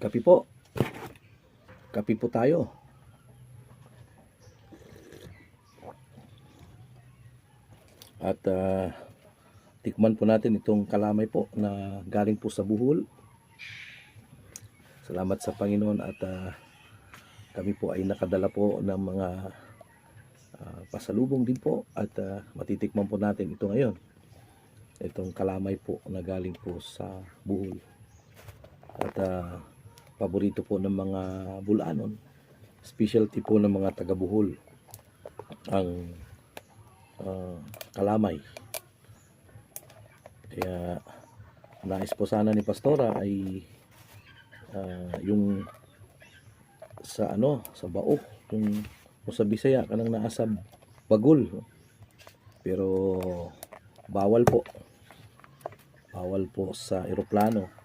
Kape po. Kape po tayo. At tikman po natin itong kalamay po na galing po sa Bohol. Salamat sa Panginoon at kami po ay nakadala po ng mga pasalubong din po at matitikman po natin ito ngayon. Itong kalamay po na galing po sa Bohol. At paborito po ng mga Bulanon, specialty po ng mga taga Bohol ang kalamay. Kaya nais po sana ni Pastora ay yung sa sa Bao, yung sa Bisaya kanang naa sa Bagol. Pero bawal po sa eroplano.